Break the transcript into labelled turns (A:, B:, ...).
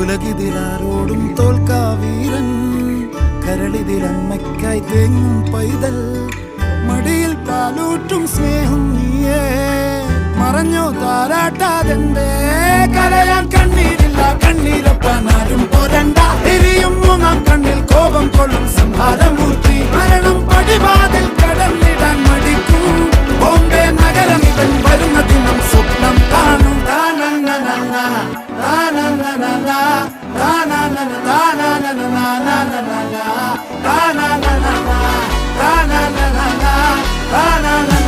A: ഉലകിതിലാരോടും തോൽക്കാ വീരൻ, കരളിതിലമ്മയ്ക്കായി തേങ്ങും പൈതൽ, മടിയിൽ പാലൂറ്റും സ്നേഹം നീയേ. മറഞ്ഞോ താരാട്ടാതെന്റെ കരയാൻ കണ്ണീരില്ല, കണ്ണീരൊപ്പാനാരും പോരണ്ട. എരിയും മൂന്നാം കണ്ണിൽ കോപം കൊള്ളും സംഹാരമൂർത്തി, മരണം പടിവാതിൽ കടന്നിടാൻ മടിക്കും. ബോംബെ നഗരം ഇവൻ വരുന്ന ദിനം സ്വപ്നം കാണും. Na